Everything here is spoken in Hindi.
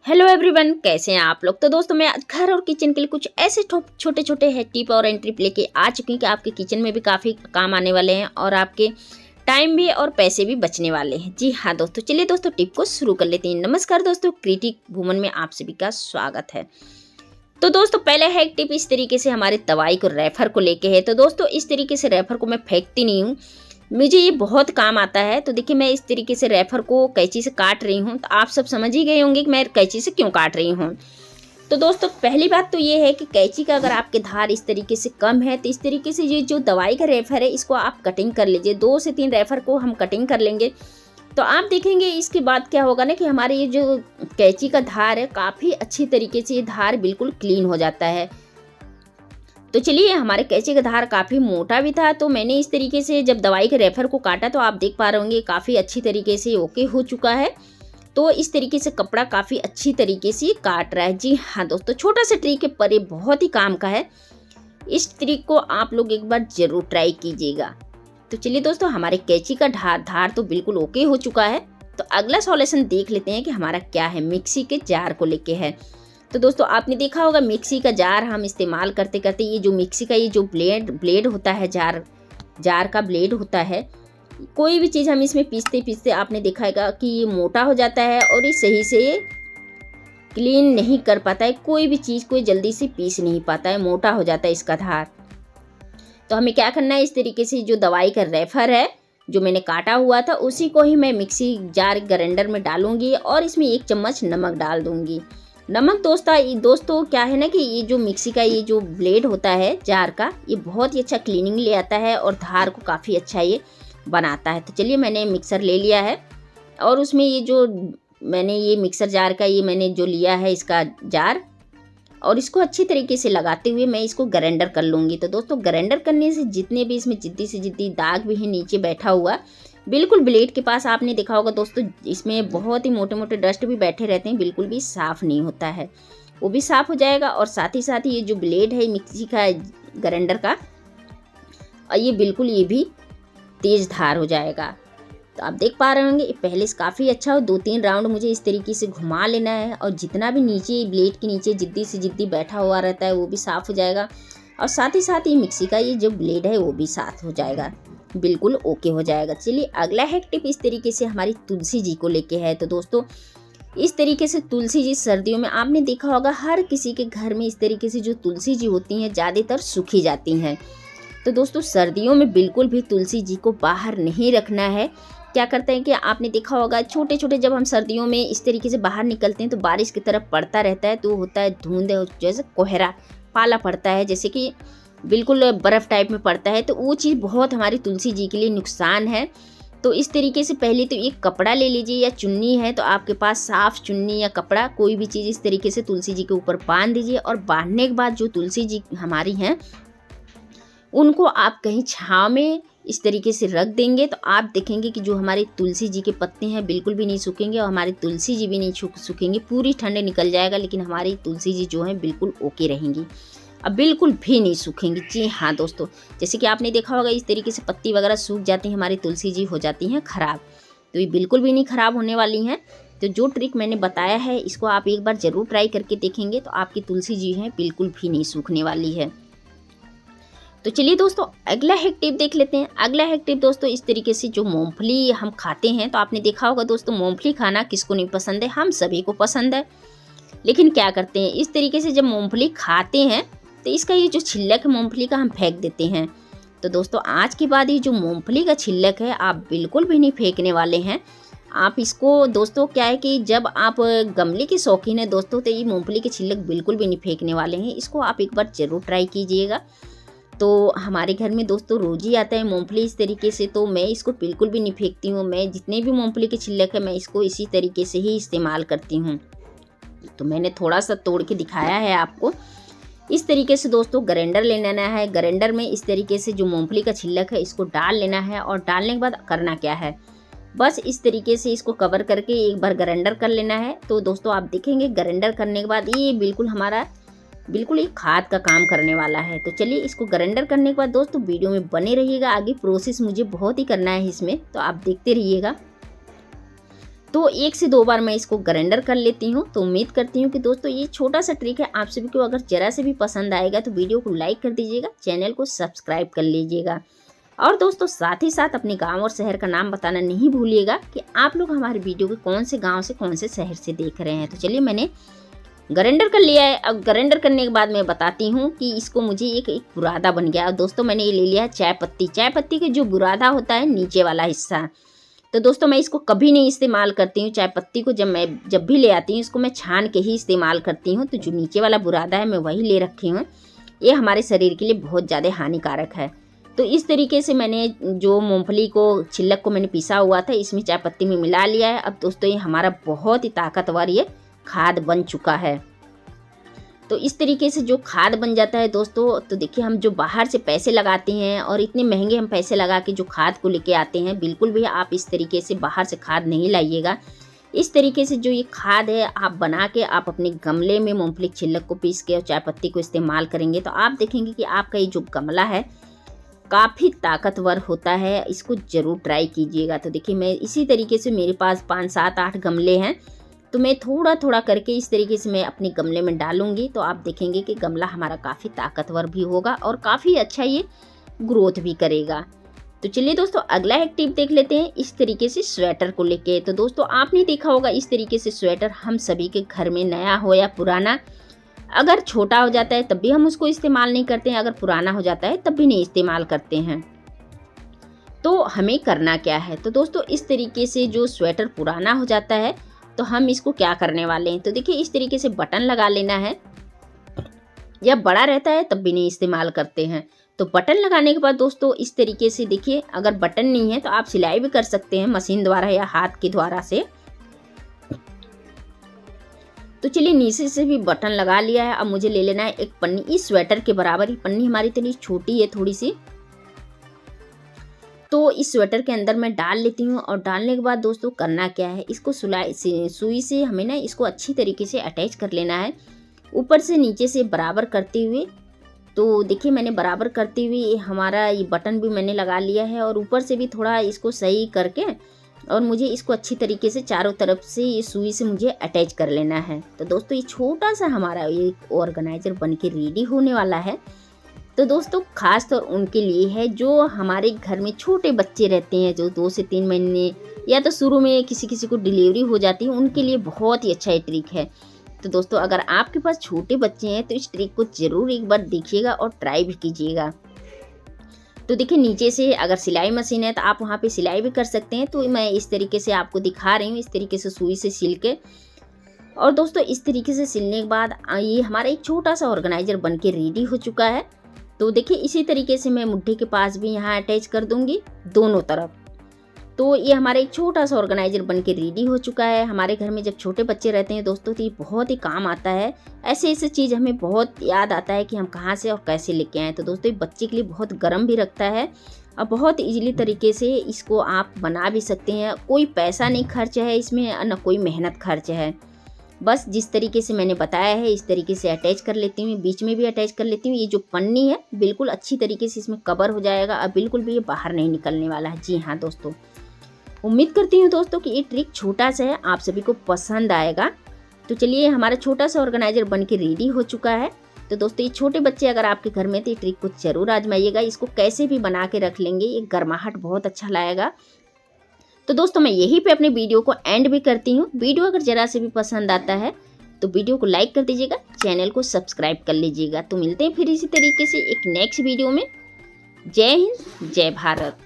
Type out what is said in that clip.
हेलो एवरीवन, कैसे हैं आप लोग। तो दोस्तों मैं आज घर और किचन के लिए कुछ ऐसे छोटे छोटे है टिप और एंट्री लेके आ चुकी हूँ कि आपके किचन में भी काफ़ी काम आने वाले हैं और आपके टाइम भी और पैसे भी बचने वाले हैं। जी हाँ दोस्तों, चलिए दोस्तों टिप को शुरू कर लेते हैं। नमस्कार दोस्तों, क्रिएटिव वुमन में आप सभी का स्वागत है। तो दोस्तों पहले है एक टिप इस तरीके से हमारे दवाई को रेफर को लेके है। तो दोस्तों इस तरीके से रेफर को मैं फेंकती नहीं हूँ, मुझे ये बहुत काम आता है। तो देखिए मैं इस तरीके से रेफर को कैंची से काट रही हूँ, तो आप सब समझ ही गए होंगे कि मैं कैंची से क्यों काट रही हूँ। तो दोस्तों पहली बात तो ये है कि कैंची का अगर आपके धार इस तरीके से कम है तो इस तरीके से ये जो दवाई का रेफर है इसको आप कटिंग कर लीजिए। 2 से 3 रेफर को हम कटिंग कर लेंगे तो आप देखेंगे इसके बाद क्या होगा ना कि हमारे ये जो कैंची का धार है काफ़ी अच्छी तरीके से ये धार बिल्कुल क्लीन हो जाता है। तो चलिए हमारे कैंची का धार काफ़ी मोटा भी था, तो मैंने इस तरीके से जब दवाई के रेफर को काटा तो आप देख पा रहे होंगे काफ़ी अच्छी तरीके से ओके हो चुका है। तो इस तरीके से कपड़ा काफ़ी अच्छी तरीके से काट रहा है। जी हाँ दोस्तों, छोटा सा ट्रिक है पर ये बहुत ही काम का है। इस ट्रिक को आप लोग एक बार ज़रूर ट्राई कीजिएगा। तो चलिए दोस्तों हमारे कैंची का धार तो बिल्कुल ओके हो चुका है। तो अगला सॉल्यूशन देख लेते हैं कि हमारा क्या है। मिक्सी के जार को लेके है। तो दोस्तों आपने देखा होगा मिक्सी का जार हम इस्तेमाल करते करते ये जो मिक्सी का ये जो ब्लेड होता है, जार का ब्लेड होता है, कोई भी चीज़ हम इसमें पीसते पीसते आपने देखा होगा कि ये मोटा हो जाता है और ये सही से क्लीन नहीं कर पाता है। कोई भी चीज़ कोई जल्दी से पीस नहीं पाता है, मोटा हो जाता है इसका धार। तो हमें क्या करना है, इस तरीके से जो दवाई का रेफर है जो मैंने काटा हुआ था उसी को ही मैं मिक्सी जार ग्राइंडर में डालूंगी और इसमें 1 चम्मच नमक डाल दूंगी। नमक दोस्तों क्या है ना कि ये जो मिक्सी का ये जो ब्लेड होता है जार का, ये बहुत ही अच्छा क्लीनिंग ले आता है और धार को काफ़ी अच्छा ये बनाता है। तो चलिए मैंने मिक्सर ले लिया है और उसमें ये जो मैंने ये मिक्सर जार का ये मैंने जो लिया है इसका जार, और इसको अच्छी तरीके से लगाते हुए मैं इसको ग्राइंडर कर लूँगी। तो दोस्तों ग्राइंडर करने से जितने भी इसमें जिद्दी से जिद्दी दाग भी है नीचे बैठा हुआ, बिल्कुल ब्लेड के पास आपने देखा होगा दोस्तों इसमें बहुत ही मोटे मोटे डस्ट भी बैठे रहते हैं, बिल्कुल भी साफ़ नहीं होता है, वो भी साफ़ हो जाएगा। और साथ ही ये जो ब्लेड है मिक्सी का ग्राइंडर का, और ये बिल्कुल ये भी तेज़ धार हो जाएगा। तो आप देख पा रहे होंगे पहले से काफ़ी अच्छा हो। 2-3 राउंड मुझे इस तरीके से घुमा लेना है और जितना भी नीचे ब्लेड के नीचे जिद्दी से जिद्दी बैठा हुआ रहता है वो भी साफ़ हो जाएगा। और साथ ही ये मिक्सी का ये जो ब्लेड है वो भी साफ़ हो जाएगा, बिल्कुल ओके हो जाएगा। चलिए अगला है टिप इस तरीके से हमारी तुलसी जी को लेके है। तो दोस्तों इस तरीके से तुलसी जी सर्दियों में आपने देखा होगा हर किसी के घर में इस तरीके से जो तुलसी जी होती हैं ज़्यादातर सूखी जाती हैं। तो दोस्तों सर्दियों में बिल्कुल भी तुलसी जी को बाहर नहीं रखना है। क्या करते हैं कि आपने देखा होगा छोटे छोटे जब हम सर्दियों में इस तरीके से बाहर निकलते हैं तो बारिश की तरफ पड़ता रहता है, तो होता है धुंध जैसे कोहरा पाला पड़ता है, जैसे कि बिल्कुल बर्फ़ टाइप में पड़ता है। तो वो चीज़ बहुत हमारी तुलसी जी के लिए नुकसान है। तो इस तरीके से पहले तो एक कपड़ा ले लीजिए या चुन्नी है तो आपके पास साफ़ चुन्नी या कपड़ा कोई भी चीज़ इस तरीके से तुलसी जी के ऊपर बांध दीजिए। और बांधने के बाद जो तुलसी जी हमारी हैं उनको आप कहीं छाँव में इस तरीके से रख देंगे तो आप देखेंगे कि जो हमारी तुलसी जी के पत्ते हैं बिल्कुल भी नहीं सूखेंगे और हमारी तुलसी जी भी नहीं सूखेंगी। पूरी ठंड निकल जाएगा लेकिन हमारी तुलसी जी जो है बिल्कुल ओके रहेंगी, अब बिल्कुल भी नहीं सूखेंगी। जी हाँ दोस्तों, जैसे कि आपने देखा होगा इस तरीके से पत्ती वगैरह सूख जाती हैं, हमारी तुलसी जी हो जाती हैं ख़राब, तो ये बिल्कुल भी नहीं ख़राब होने वाली हैं। तो जो ट्रिक मैंने बताया है इसको आप एक बार ज़रूर ट्राई करके देखेंगे तो आपकी तुलसी जी है बिल्कुल भी नहीं सूखने वाली है। तो चलिए दोस्तों अगला हैक टिप देख लेते हैं। अगला हैक टिप दोस्तों इस तरीके से जो मूंगफली हम खाते हैं, तो आपने देखा होगा दोस्तों मूंगफली खाना किसको नहीं पसंद है, हम सभी को पसंद है। लेकिन क्या करते हैं इस तरीके से जब मूंगफली खाते हैं तो इसका ये जो छिलक है मूंगफली का हम फेंक देते हैं। तो दोस्तों आज के बाद ये जो मूंगफली का छिलक है आप बिल्कुल भी नहीं फेंकने वाले हैं। आप इसको दोस्तों क्या है कि जब आप गमले के शौकीन हैं दोस्तों तो ये मूंगफली के छिलक बिल्कुल भी नहीं फेंकने वाले हैं। इसको आप एक बार ज़रूर ट्राई कीजिएगा। तो हमारे घर में दोस्तों रोज़ ही आता है मूंगफली इस तरीके से, तो मैं इसको बिल्कुल भी नहीं फेंकती हूँ। मैं जितने भी मूंगफली के छिलक है मैं इसको इसी तरीके से ही इस्तेमाल करती हूँ। तो मैंने थोड़ा सा तोड़ के दिखाया है आपको। इस तरीके से दोस्तों ग्राइंडर ले लेना है। ग्राइंडर में इस तरीके से जो मूंगफली का छिलक है इसको डाल लेना है और डालने के बाद करना क्या है, बस इस तरीके से इसको कवर करके एक बार ग्राइंडर कर लेना है। तो दोस्तों आप देखेंगे ग्राइंडर करने के बाद ये बिल्कुल हमारा बिल्कुल एक खाद का काम करने वाला है। तो चलिए इसको ग्राइंडर करने के बाद दोस्तों वीडियो में बने रहिएगा, आगे प्रोसेस मुझे बहुत ही करना है इसमें, तो आप देखते रहिएगा। तो 1 से 2 बार मैं इसको ग्राइंडर कर लेती हूँ। तो उम्मीद करती हूँ कि दोस्तों ये छोटा सा ट्रिक है, आप सभी को अगर ज़रा से भी पसंद आएगा तो वीडियो को लाइक कर दीजिएगा, चैनल को सब्सक्राइब कर लीजिएगा। और दोस्तों साथ ही साथ अपने गांव और शहर का नाम बताना नहीं भूलिएगा कि आप लोग हमारे वीडियो को कौन से गांव से कौन से शहर से देख रहे हैं। तो चलिए मैंने ग्राइंडर कर लिया है। अब ग्राइंडर करने के बाद मैं बताती हूँ कि इसको मुझे एक बुरादा बन गया। और दोस्तों मैंने ये ले लिया है चाय पत्ती। चाय पत्ती के जो बुरादा होता है नीचे वाला हिस्सा, तो दोस्तों मैं इसको कभी नहीं इस्तेमाल करती हूँ। चाय पत्ती को जब भी ले आती हूँ इसको मैं छान के ही इस्तेमाल करती हूँ। तो जो नीचे वाला बुरादा है मैं वही ले रखी हूँ। ये हमारे शरीर के लिए बहुत ज़्यादा हानिकारक है। तो इस तरीके से मैंने जो मूंगफली को छिलक को मैंने पीसा हुआ था इसमें चाय पत्ती में मिला लिया है। अब दोस्तों ये हमारा बहुत ही ताकतवर ये खाद बन चुका है। तो इस तरीके से जो खाद बन जाता है दोस्तों, तो देखिए हम जो बाहर से पैसे लगाते हैं और इतने महंगे हम पैसे लगा के जो खाद को लेके आते हैं, बिल्कुल भी आप इस तरीके से बाहर से खाद नहीं लाइएगा। इस तरीके से जो ये खाद है आप बना के आप अपने गमले में मूंगफली छिलक को पीस के और चाय पत्ती को इस्तेमाल करेंगे तो आप देखेंगे कि आपका ये जो गमला है काफ़ी ताकतवर होता है। इसको ज़रूर ट्राई कीजिएगा। तो देखिए मैं इसी तरीके से मेरे पास 5, 7, 8 गमले हैं, तो मैं थोड़ा थोड़ा करके इस तरीके से मैं अपने गमले में डालूंगी। तो आप देखेंगे कि गमला हमारा काफ़ी ताकतवर भी होगा और काफ़ी अच्छा ये ग्रोथ भी करेगा। तो चलिए दोस्तों अगला एक टिप देख लेते हैं इस तरीके से स्वेटर को लेके। तो दोस्तों आपने देखा होगा इस तरीके से स्वेटर हम सभी के घर में, नया हो या पुराना, अगर छोटा हो जाता है तब भी हम उसको इस्तेमाल नहीं करते हैं, अगर पुराना हो जाता है तब भी नहीं इस्तेमाल करते हैं। तो हमें करना क्या है? तो दोस्तों इस तरीके से जो स्वेटर पुराना हो जाता है तो हम इसको क्या करने वाले हैं, तो देखिए इस तरीके से बटन लगा लेना है। या बड़ा रहता है तब भी नहीं इस्तेमाल करते हैं। तो बटन लगाने के बाद दोस्तों इस तरीके से देखिए, अगर बटन नहीं है तो आप सिलाई भी कर सकते हैं मशीन द्वारा या हाथ के द्वारा से। तो चलिए नीचे से भी बटन लगा लिया है। अब मुझे ले लेना है एक पन्नी इस स्वेटर के बराबर ही। पन्नी हमारी इतनी छोटी है थोड़ी सी, तो इस स्वेटर के अंदर मैं डाल लेती हूँ। और डालने के बाद दोस्तों करना क्या है, इसको सुई से हमें ना इसको अच्छी तरीके से अटैच कर लेना है, ऊपर से नीचे से बराबर करते हुए। तो देखिए मैंने बराबर करते हुए हमारा ये बटन भी मैंने लगा लिया है और ऊपर से भी थोड़ा इसको सही करके और मुझे इसको अच्छी तरीके से चारों तरफ से ये सुई से मुझे अटैच कर लेना है। तो दोस्तों ये छोटा सा हमारा ये ऑर्गेनाइजर बन के रेडी होने वाला है। तो दोस्तों खास तौर उनके लिए है जो हमारे घर में छोटे बच्चे रहते हैं, जो 2 से 3 महीने या तो शुरू में किसी किसी को डिलीवरी हो जाती है, उनके लिए बहुत ही अच्छा ये ट्रिक है। तो दोस्तों अगर आपके पास छोटे बच्चे हैं तो इस ट्रिक को ज़रूर एक बार देखिएगा और ट्राई भी कीजिएगा। तो देखिए नीचे से अगर सिलाई मशीन है तो आप वहाँ पे सिलाई भी कर सकते हैं। तो मैं इस तरीके से आपको दिखा रही हूँ, इस तरीके से सुई से सिल के। और दोस्तों इस तरीके से सिलने के बाद ये हमारा एक छोटा सा ऑर्गेनाइजर बन के रेडी हो चुका है। तो देखिए इसी तरीके से मैं मुट्ठी के पास भी यहाँ अटैच कर दूंगी दोनों तरफ। तो ये हमारा एक छोटा सा ऑर्गेनाइजर बन के रेडी हो चुका है। हमारे घर में जब छोटे बच्चे रहते हैं दोस्तों तो ये बहुत ही काम आता है। ऐसे चीज़ हमें बहुत याद आता है कि हम कहाँ से और कैसे लेके आएँ। तो दोस्तों ये बच्चे के लिए बहुत गर्म भी रखता है और बहुत ईजिली तरीके से इसको आप बना भी सकते हैं। कोई पैसा नहीं खर्च है इसमें, न कोई मेहनत खर्च है। बस जिस तरीके से मैंने बताया है इस तरीके से अटैच कर लेती हूँ, बीच में भी अटैच कर लेती हूँ। ये जो पन्नी है बिल्कुल अच्छी तरीके से इसमें कवर हो जाएगा और बिल्कुल भी ये बाहर नहीं निकलने वाला है। जी हाँ दोस्तों, उम्मीद करती हूँ दोस्तों कि ये ट्रिक छोटा सा है, आप सभी को पसंद आएगा। तो चलिए हमारा छोटा सा ऑर्गेनाइजर बन के रेडी हो चुका है। तो दोस्तों ये छोटे बच्चे अगर आपके घर में तो ये ट्रिक को जरूर आजमाइएगा। इसको कैसे भी बना के रख लेंगे, ये गर्माहट बहुत अच्छा लाएगा। तो दोस्तों मैं यहीं पे अपने वीडियो को एंड भी करती हूँ। वीडियो अगर ज़रा से भी पसंद आता है तो वीडियो को लाइक कर दीजिएगा, चैनल को सब्सक्राइब कर लीजिएगा। तो मिलते हैं फिर इसी तरीके से एक नेक्स्ट वीडियो में। जय हिंद, जय भारत।